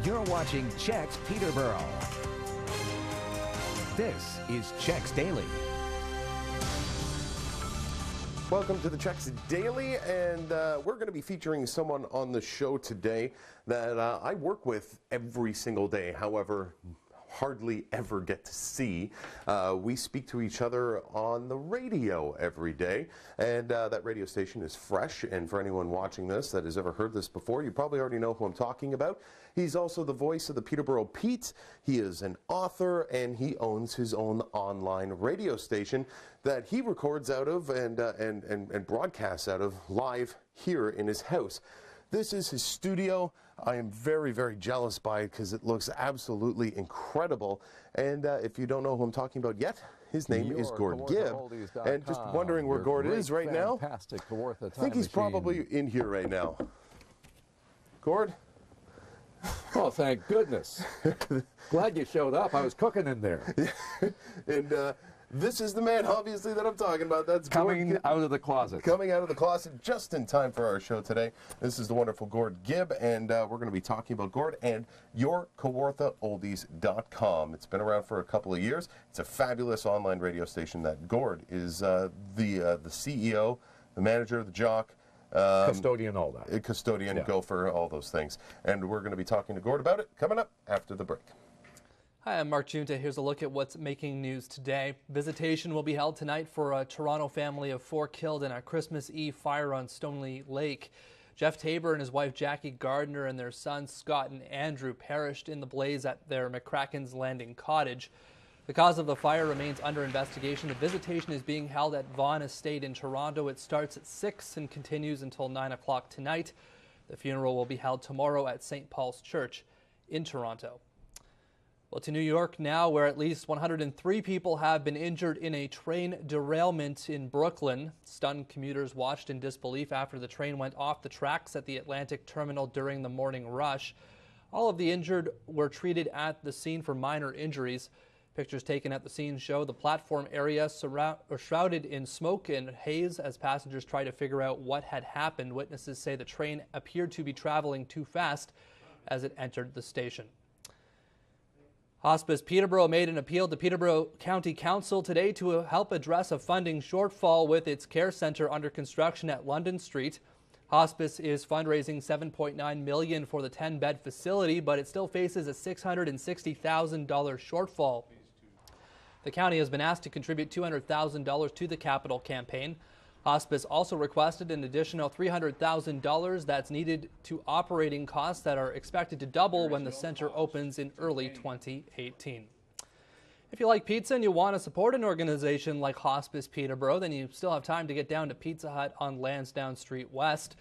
You're watching CHEX Peterborough. This is CHEX Daily. Welcome to the CHEX Daily, and we're going to be featuring someone on the show today that I work with every single day. However, hardly ever get to see. We speak to each other on the radio every day, and that radio station is Fresh. And for anyone watching this that has ever heard this before, you probably already know who I'm talking about. He's also the voice of the Peterborough Pete. He is an author, and he owns his own online radio station that he records out of and broadcasts out of live here in his house. This is his studio. I am very, very jealous by it because it looks absolutely incredible. And if you don't know who I'm talking about yet, his name is Gord Gibb. And just wondering where Gord is right now. I think he's probably in here right now. Gord? Oh, thank goodness. Glad you showed up. I was cooking in there. And this is the man, obviously, that I'm talking about. That's coming out of the closet. Coming out of the closet just in time for our show today. This is the wonderful Gord Gibb, and we're going to be talking about Gord and YourKawarthaOldies.com. It's been around for a couple of years. It's a fabulous online radio station that Gord is the CEO, the manager, the jock. Custodian, all that. Custodian, yeah. Gopher, all those things. And we're going to be talking to Gord about it coming up after the break. Hi, I'm Mark Junta. Here's a look at what's making news today. Visitation will be held tonight for a Toronto family of 4 killed in a Christmas Eve fire on Stoneleigh Lake. Jeff Tabor and his wife Jackie Gardner and their sons Scott and Andrew perished in the blaze at their McCracken's Landing cottage. The cause of the fire remains under investigation. The visitation is being held at Vaughan Estate in Toronto. It starts at 6 and continues until 9 o'clock tonight. The funeral will be held tomorrow at St. Paul's Church in Toronto. Well, to New York now, where at least 103 people have been injured in a train derailment in Brooklyn. Stunned commuters watched in disbelief after the train went off the tracks at the Atlantic Terminal during the morning rush. All of the injured were treated at the scene for minor injuries. Pictures taken at the scene show the platform area shrouded in smoke and haze as passengers try to figure out what had happened. Witnesses say the train appeared to be traveling too fast as it entered the station. Hospice Peterborough made an appeal to Peterborough County Council today to help address a funding shortfall with its care centre under construction at London Street. Hospice is fundraising $7.9 million for the 10-bed facility, but it still faces a $660,000 shortfall. The county has been asked to contribute $200,000 to the capital campaign. Hospice also requested an additional $300,000 that's needed to operating costs that are expected to double when the center opens in early 2018. If you like pizza and you want to support an organization like Hospice Peterborough, then you still have time to get down to Pizza Hut on Lansdowne Street West.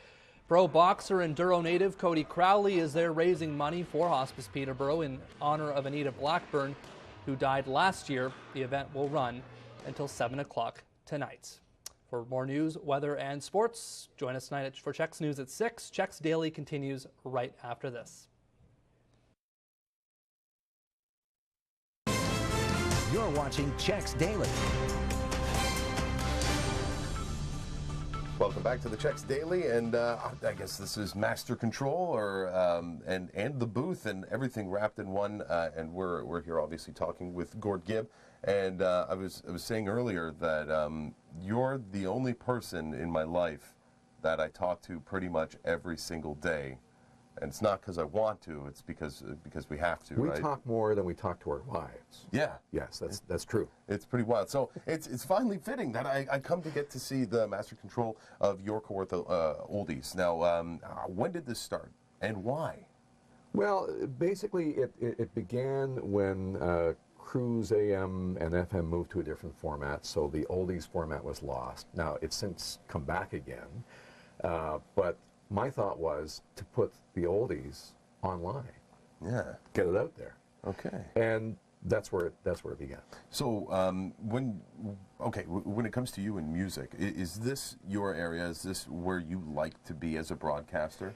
Pro boxer and Duro native Cody Crowley is there raising money for Hospice Peterborough in honor of Anita Blackburn, who died last year. The event will run until 7 o'clock tonight. For more news, weather, and sports, join us tonight for CHEX News at 6. CHEX Daily continues right after this. You're watching CHEX Daily. Welcome back to the CHEX Daily, and I guess this is Master Control, or and the booth, and everything wrapped in one. And we're here obviously talking with Gord Gibb, and I was saying earlier that you're the only person in my life that I talk to pretty much every single day. And it's not because I want to, it's because we have to, right? We talk more than we talk to our wives. Yeah. Yes, that's true. It's pretty wild. So it's finally fitting that I come to get to see the Master Control of Your Kawartha Oldies. Now, when did this start and why? Well, basically it began when Cruise AM and FM moved to a different format, so the oldies format was lost. Now, it's since come back again, but my thought was to put the oldies online. Yeah. Get it out there. Okay. And that's where it began. So when it comes to you in music, is this your area? Is this where you like to be as a broadcaster?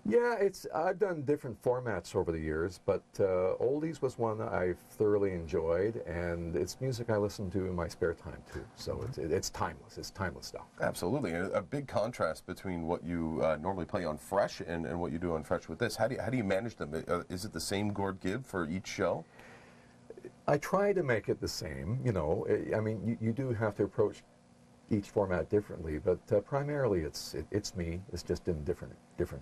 Yeah, I've done different formats over the years, but oldies was one I've thoroughly enjoyed, and it's music I listen to in my spare time too. So it's timeless. It's timeless stuff. Absolutely, and a big contrast between what you normally play on Fresh and what you do on Fresh with this. How do you manage them? Is it the same Gord Gibb for each show? I try to make it the same. You know, I mean, you do have to approach each format differently, but primarily it's me. It's just in different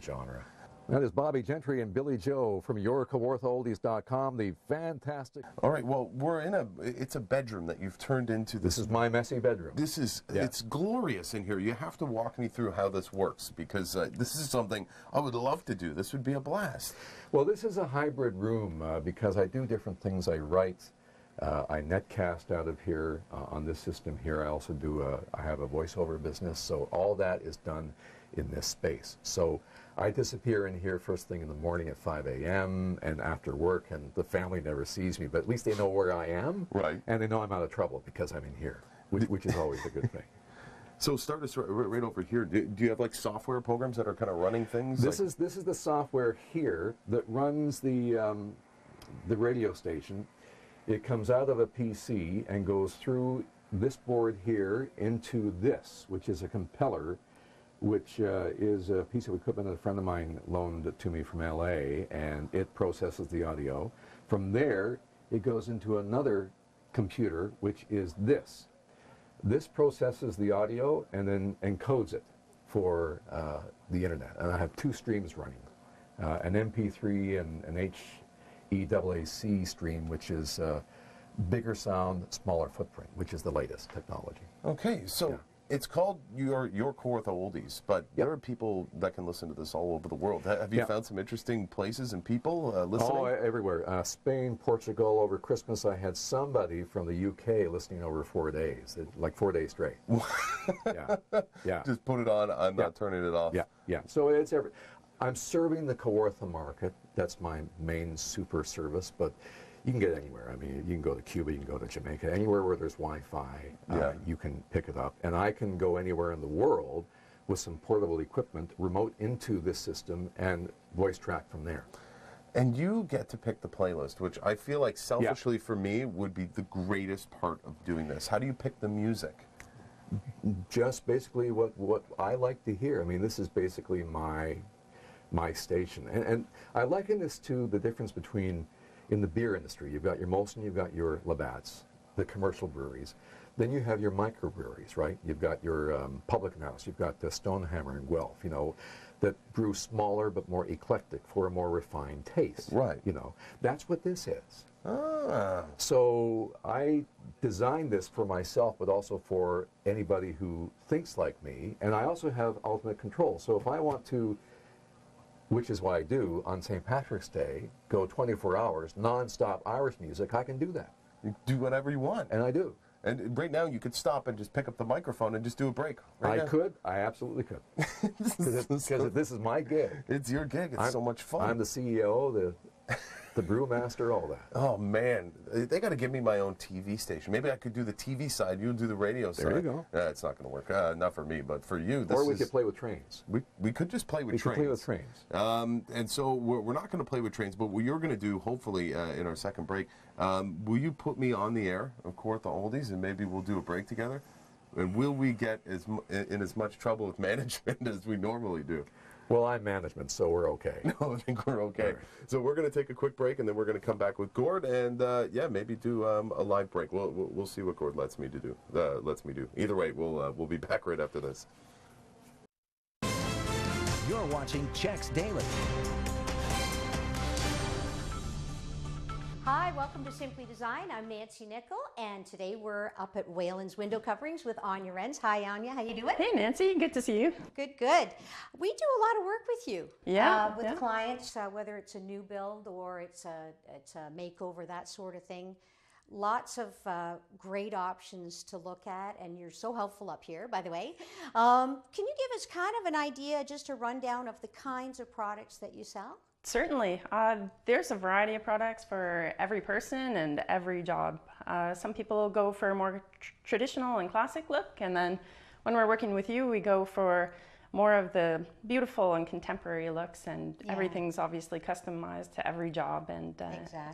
genre. That is Bobby Gentry and Billy Joe from YourKawarthaOldies.com, the fantastic... All right, well, it's a bedroom that you've turned into this... This is my messy bedroom. This is, it's glorious in here. You have to walk me through how this works, because this is something I would love to do. This would be a blast. Well, this is a hybrid room because I do different things. I write, I netcast out of here on this system here. I also I have a voiceover business, so all that is done in this space. So I disappear in here first thing in the morning at 5 a.m. and after work, and the family never sees me, but at least they know where I am, right? And they know I'm out of trouble because I'm in here, which is always a good thing. So start us right over here. Do you have like software programs that are kind of running things? This is the software here that runs the radio station. It comes out of a PC and goes through this board here into this, which is a compeller, which is a piece of equipment that a friend of mine loaned to me from LA, and it processes the audio. From there, it goes into another computer, which is this. This processes the audio and then encodes it for the internet. And I have two streams running, an MP3 and an HEAAC stream, which is bigger sound, smaller footprint, which is the latest technology. Okay, so it's called Your Kawartha Oldies, but there are people that can listen to this all over the world. Have you found some interesting places and people listening? Oh, everywhere. Spain, Portugal. Over Christmas, I had somebody from the UK listening over 4 days, like 4 days straight. Yeah. Just put it on. I'm not turning it off. Yeah. So it's I'm serving the Kawartha market. That's my main super service, but you can get anywhere. I mean, you can go to Cuba, you can go to Jamaica, anywhere where there's Wi-Fi, you can pick it up. And I can go anywhere in the world with some portable equipment, remote into this system, and voice track from there. And you get to pick the playlist, which I feel like selfishly for me would be the greatest part of doing this. How do you pick the music? Just basically what I like to hear. I mean, this is basically my station. And I liken this to the difference between, in the beer industry, you've got your Molson, you've got your Labatt's, the commercial breweries. Then you have your microbreweries, right? You've got your Public House, you've got the Stonehammer and Guelph, you know, that brew smaller but more eclectic for a more refined taste. Right. You know, that's what this is. Ah. So I designed this for myself, but also for anybody who thinks like me. And I also have ultimate control. So if I want to, which is what I do on St. Patrick's Day, go 24 hours, non-stop Irish music, I can do that. You do whatever you want. And I do. And right now you could stop and just pick up the microphone and just do a break. I could. I absolutely could. Because this is my gig. It's your gig. It's so much fun. I'm the CEO, the brewmaster, all that. Oh, man. They got to give me my own TV station. Maybe I could do the TV side. You do the radio side. There you go. It's not going to work. Not for me, but for you. Or we could play with trains. We could just play with trains. We could play with trains. And so we're not going to play with trains, but what you're going to do, hopefully, in our second break, will you put me on the air of Kawartha Oldies, and maybe we'll do a break together? And will we get in as much trouble with management as we normally do? Well, I'm management, so we're okay. No, I think we're okay. Right. So we're going to take a quick break, and then we're going to come back with Gord, and maybe do a live break. We'll see what Gord lets me do. Either way, we'll be back right after this. You're watching CHEX Daily. Hi, welcome to Simply Design. I'm Nancy Nickel, and today we're up at Whalen's Window Coverings with Anya Renz. Hi, Anya. How you doing? Hey, Nancy. Good to see you. Good, good. We do a lot of work with you. With clients, whether it's a new build or it's a makeover, that sort of thing. Lots of great options to look at, and you're so helpful up here, by the way. Can you give us kind of an idea, just a rundown of the kinds of products that you sell? Certainly. There's a variety of products for every person and every job. Some people go for a more traditional and classic look, and then when we're working with you, we go for more of the beautiful and contemporary looks, and everything's obviously customized to every job and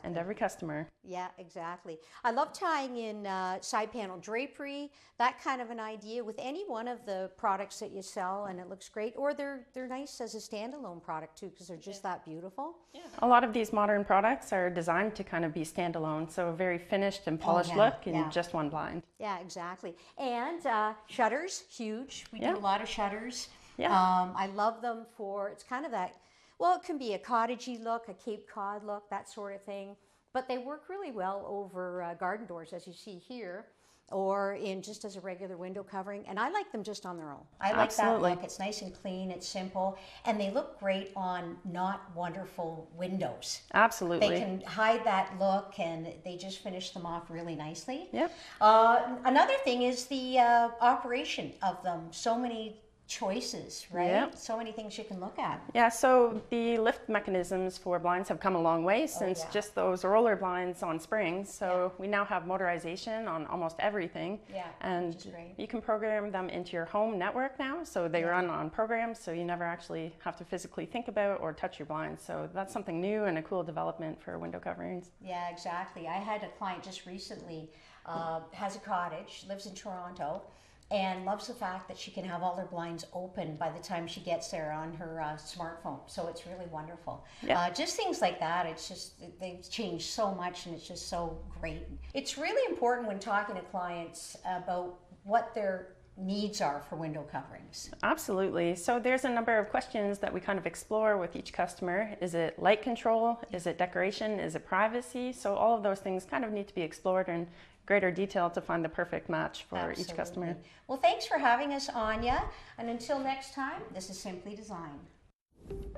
every customer. Yeah, exactly. I love tying in side panel drapery, that kind of an idea with any one of the products that you sell, and it looks great. Or they're nice as a standalone product too, because they're just that beautiful. Yeah. A lot of these modern products are designed to kind of be standalone, so a very finished and polished look in just one blind. Yeah, exactly. And shutters, huge. We do a lot of shutters. Yeah. I love them for, it's kind of that, well, it can be a cottagey look, a Cape Cod look, that sort of thing. But they work really well over garden doors, as you see here, or in just as a regular window covering. And I like them just on their own. I like that look. It's nice and clean, it's simple, and they look great on not wonderful windows. Absolutely. They can hide that look, and they just finish them off really nicely. Yep. Another thing is the operation of them. So many choices, right? Yep. So many things you can look at. Yeah, so the lift mechanisms for blinds have come a long way since just those roller blinds on springs. So we now have motorization on almost everything. Yeah, and which is great. You can program them into your home network now, so they run on programs, so you never actually have to physically think about or touch your blinds. So that's something new and a cool development for window coverings. Yeah, exactly. I had a client just recently, has a cottage, lives in Toronto, and loves the fact that she can have all her blinds open by the time she gets there on her smartphone. So it's really wonderful. Yeah. Just things like that, it's just, they've changed so much, and it's just so great. It's really important when talking to clients about what their needs are for window coverings. Absolutely. So there's a number of questions that we kind of explore with each customer. Is it light control? Is it decoration? Is it privacy? So all of those things kind of need to be explored in greater detail to find the perfect match for each customer. Well, thanks for having us, Anya. And until next time, this is Simply Design.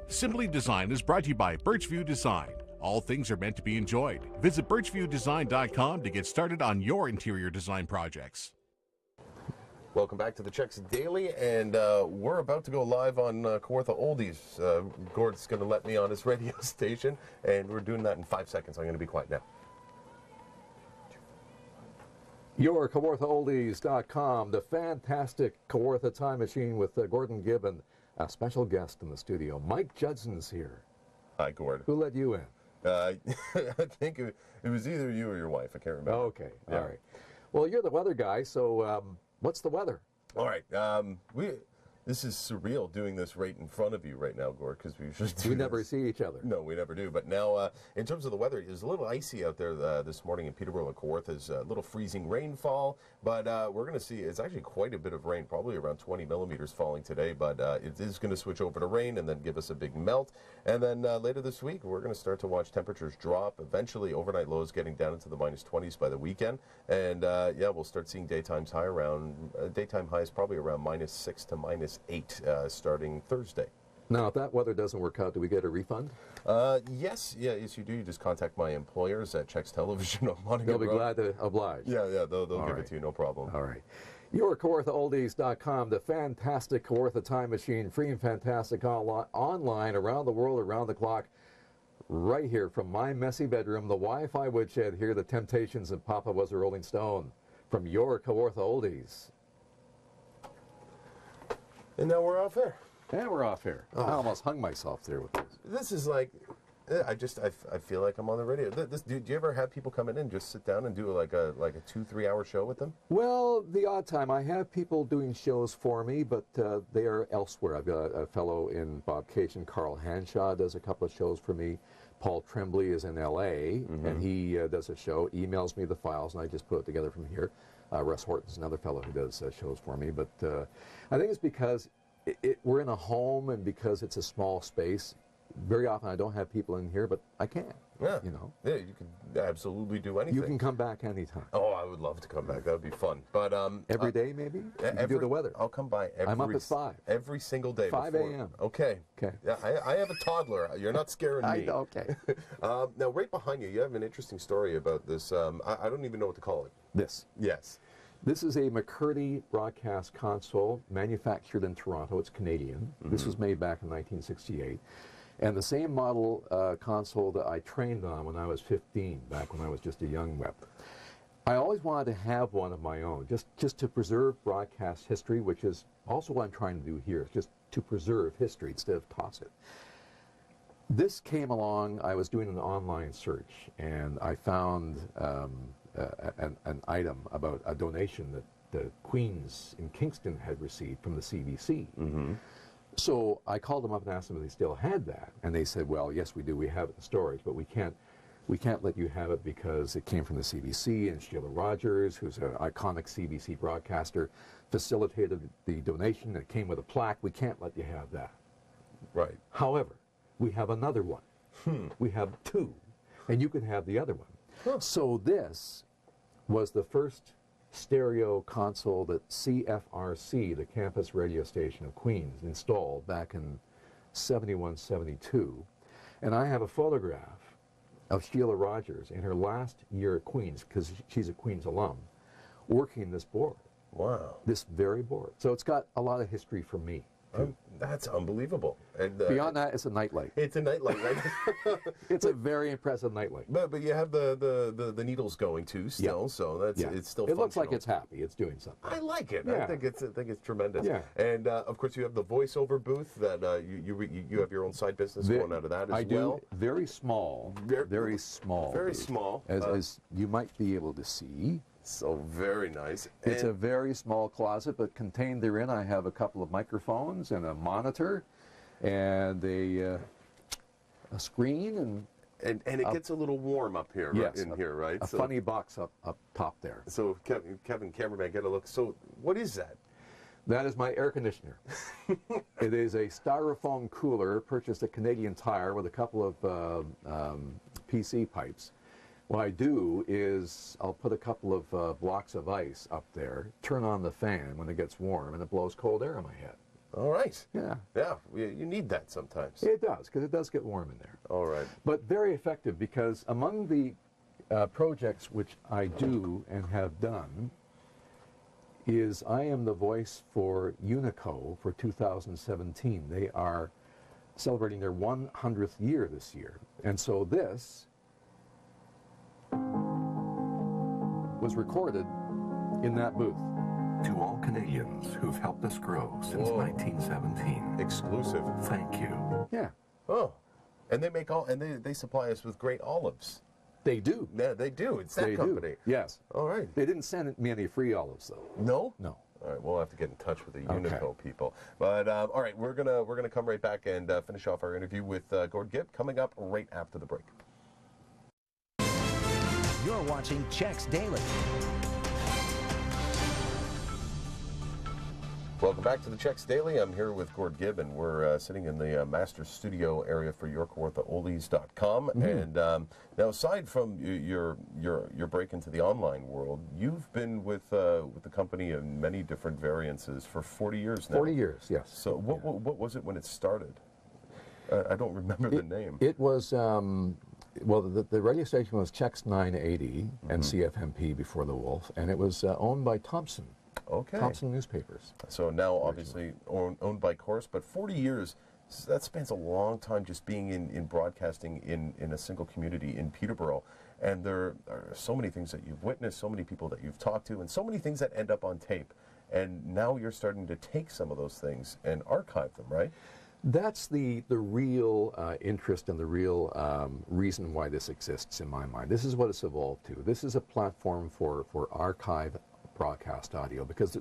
Simply Design is brought to you by Birchview Design. All things are meant to be enjoyed. Visit birchviewdesign.com to get started on your interior design projects. Welcome back to the CHEX Daily, and we're about to go live on Kawartha Oldies. Gord's going to let me on his radio station, and we're doing that in 5 seconds. I'm going to be quiet now. Your KawarthaOldies.com, the fantastic Kawartha Time Machine with Gordon Gibb and a special guest in the studio. Mike Judson's here. Hi, Gord. Who let you in? I think it was either you or your wife. I can't remember. Okay, all right. Well, you're the weather guy, so what's the weather? All right. This is surreal doing this right in front of you right now, Gord, because we usually do never see each other. No, we never do. But now, in terms of the weather, it's a little icy out there this morning in Peterborough and Kawartha. There's a little freezing rainfall, but we're going to see it's actually quite a bit of rain, probably around 20 millimeters falling today, but it is going to switch over to rain and then give us a big melt. And then later this week, we're going to start to watch temperatures drop, eventually overnight lows getting down into the minus 20s by the weekend. And yeah, we'll start seeing daytime highs probably around minus 6 to minus 8 starting Thursday. Now, if that weather doesn't work out, do we get a refund? Yes, you do. You just contact my employers at CHEX Television on Montague They'll be Road. glad to oblige. Yeah, they'll give it to you, no problem. All right. Your KawarthaOldies.com, the fantastic Kawartha Time Machine, free and fantastic online around the world, around the clock, right here from my messy bedroom, the Wi-Fi woodshed here, the Temptations and Papa Was a Rolling Stone, from your Kawartha Oldies. And now we're off there. And we're off here. I almost hung myself there with this. This is like, I feel like I'm on the radio. Do you ever have people come in and just sit down and do like a 2-3 hour show with them? Well, the odd time. I have people doing shows for me, but they are elsewhere. I've got a fellow in Bob Cajun, Carl Hanshaw, does a couple of shows for me. Paul Tremblay is in L.A., and he does a show, emails me the files, and I just put it together from here. Russ Horton's another fellow who does shows for me, but I think it's because we're in a home, and because it's a small space. Very often I don't have people in here, but I can. Yeah. You know. Yeah, you can absolutely do anything. You can come back anytime. Oh, I would love to come back. That would be fun. But every day, maybe? You can do the weather. I'll come by every... I'm up at 5. Every single day. 5 a.m. Okay. Okay. Yeah, I have a toddler. You're not scaring me. Okay. Now, right behind you, you have an interesting story about this. I don't even know what to call it. This. Yes. This is a McCurdy broadcast console manufactured in Toronto. It's Canadian. This was made back in 1968. And the same model console that I trained on when I was 15, back when I was just a young rep. I always wanted to have one of my own, just to preserve broadcast history, which is also what I'm trying to do here. It's just to preserve history instead of toss it. This came along, I was doing an online search, and I found an item about a donation that the Queens in Kingston had received from the CBC. Mm-hmm. So I called them up and asked them if they still had that, and they said, well, yes, we do, we have it in storage, but we can't let you have it because it came from the CBC, and Sheila Rogers, who's an iconic CBC broadcaster, facilitated the donation. It came with a plaque. We can't let you have that. Right. However, we have another one. We have two, and you can have the other one. Huh. So this was the first stereo console that CFRC, the campus radio station of Queens, installed back in 71, 72. And I have a photograph of Sheila Rogers in her last year at Queens, because she's a Queens alum, working this board. Wow. This very board. So it's got a lot of history for me. That's unbelievable. And, beyond that, it's a nightlight. It's a nightlight, right? It's a very impressive nightlight. But you have the needles going too still, so that's it's still. It looks like it's happy. It's doing something. I like it. Yeah. I think it's tremendous. Yeah. And of course you have the voiceover booth that you have your own side business going out of that as I well. do. Very small. Very small. Very booth, small. As you might be able to see. So very nice. It's a very small closet, but contained therein I have a couple of microphones and a monitor and a screen and it gets a little warm up here. Yes, in here, right? A funny box up top there. So Kevin, cameraman, get a look. So what is that? That is my air conditioner. It is a styrofoam cooler purchased at Canadian Tire with a couple of PC pipes. What I do is I'll put a couple of blocks of ice up there, turn on the fan when it gets warm, and it blows cold air on my head. All right. Yeah. Yeah, you need that sometimes. It does, because it does get warm in there. All right. But very effective, because among the projects which I do and have done is I am the voice for Unico for 2017. They are celebrating their 100th year this year. And so this was recorded in that booth. To all Canadians who've helped us grow since 1917. Exclusive. Thank you. Yeah. Oh, and they make they supply us with great olives. They do. Yeah, they do. It's that company. Yes. All right. They didn't send me any free olives though. No? No. All right, we'll have to get in touch with the Unico people. But all right, we're gonna come right back and finish off our interview with Gord Gibb coming up right after the break. You're watching CHEX Daily. Welcome back to the CHEX Daily. I'm here with Gord Gibb, and we're sitting in the master studio area for YorkWorthOldies.com. And now, aside from your break into the online world, you've been with the company in many different variances for 40 years now. 40 years, yes. So what was it when it started? I don't remember the name. It was, well, the radio station was CHEX 980 and CFMP before the Wolf, and it was owned by Thompson. Okay. Thompson Newspapers. So now, obviously, owned by Corus, but 40 years, that spans a long time just being in broadcasting in a single community in Peterborough. And there are so many things that you've witnessed, so many people that you've talked to, and so many things that end up on tape. And now you're starting to take some of those things and archive them, right? That's the real interest and the real reason why this exists in my mind. This is what it's evolved to. This is a platform for archive broadcast audio, because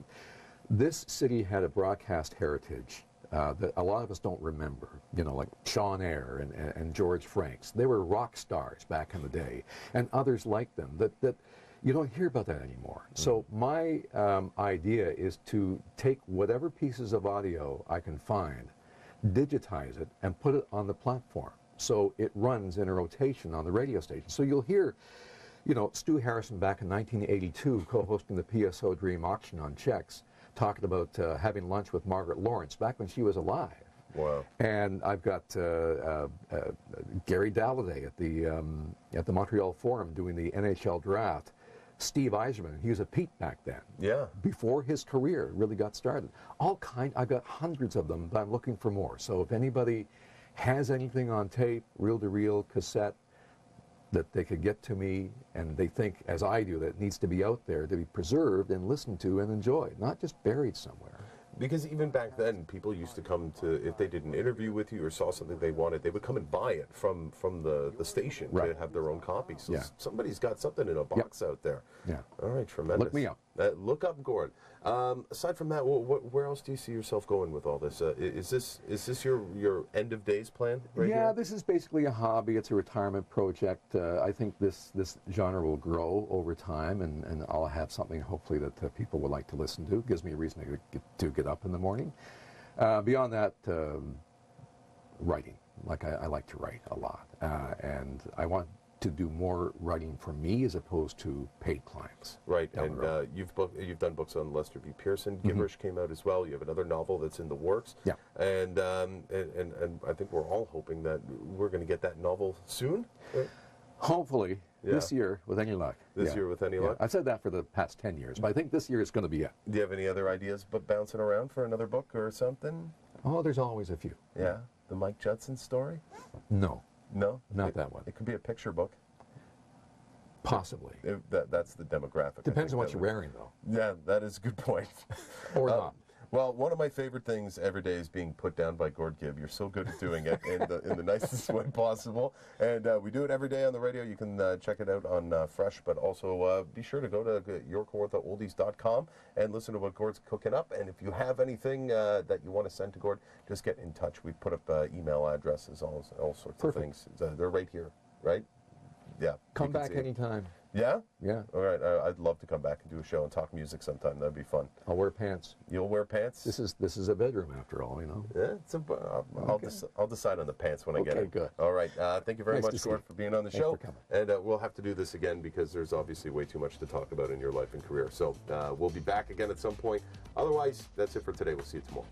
this city had a broadcast heritage that a lot of us don't remember. You know, like Sean Eyre and George Franks. They were rock stars back in the day, and others like them that you don't hear about that anymore. So my idea is to take whatever pieces of audio I can find, digitize it, and put it on the platform so it runs in a rotation on the radio station. So you'll hear, you know, Stu Harrison back in 1982 co-hosting the PSO Dream Auction on CHEX, talking about having lunch with Margaret Lawrence back when she was alive. Wow. And I've got Gary Dalladay at the Montreal Forum doing the NHL draft. Steve Eiserman, he was a Pete back then. Yeah. Before his career really got started. I've got hundreds of them, but I'm looking for more. So if anybody has anything on tape, reel-to-reel, cassette, that they could get to me, and they think, as I do, that it needs to be out there to be preserved and listened to and enjoyed, not just buried somewhere. Because even back then, people used to come to, if they did an interview with you or saw something they wanted, they would come and buy it from the station to have their own copy. So somebody's got something in a box out there. Yeah. All right, tremendous. Look me up. Look up Gord. Aside from that, where else do you see yourself going with all this? Is this your end of days plan right here? This is basically a hobby. It's a retirement project. I think this genre will grow over time, and I'll have something hopefully that people would like to listen to. It gives me a reason to get up in the morning. Beyond that, writing. I like to write a lot, and I want to do more writing for me as opposed to paid clients. Right, and you've done books on Lester B. Pearson. Gibberish came out as well. You have another novel that's in the works. Yeah. And I think we're all hoping that we're going to get that novel soon. Hopefully, this year with any luck. This year with any luck? I've said that for the past 10 years, but I think this year is going to be it. Do you have any other ideas bouncing around for another book or something? Oh, there's always a few. Yeah, the Mike Judson story? No. No? Not that one. It could be a picture book. Possibly. That's the demographic. Depends on what you're wearing, though. Yeah, that is a good point. Or not. Well, one of my favorite things every day is being put down by Gord Gibb. You're so good at doing it in the nicest way possible. And we do it every day on the radio. You can check it out on Fresh, but also be sure to go to yourkawarthaoldies.com and listen to what Gord's cooking up. And if you have anything that you want to send to Gord, just get in touch. We put up email addresses, all sorts of things. They're right here, right? Yeah. Come back anytime. Yeah? Yeah. All right. I'd love to come back and do a show and talk music sometime. That'd be fun. I'll wear pants. You'll wear pants? This is a bedroom after all, you know. Yeah. I'll decide on the pants when I get it. Okay, good. All right. Thank you very Nice much, to Gord, see for being on the Thanks show. for coming. And we'll have to do this again because there's obviously way too much to talk about in your life and career. So we'll be back again at some point. Otherwise, that's it for today. We'll see you tomorrow.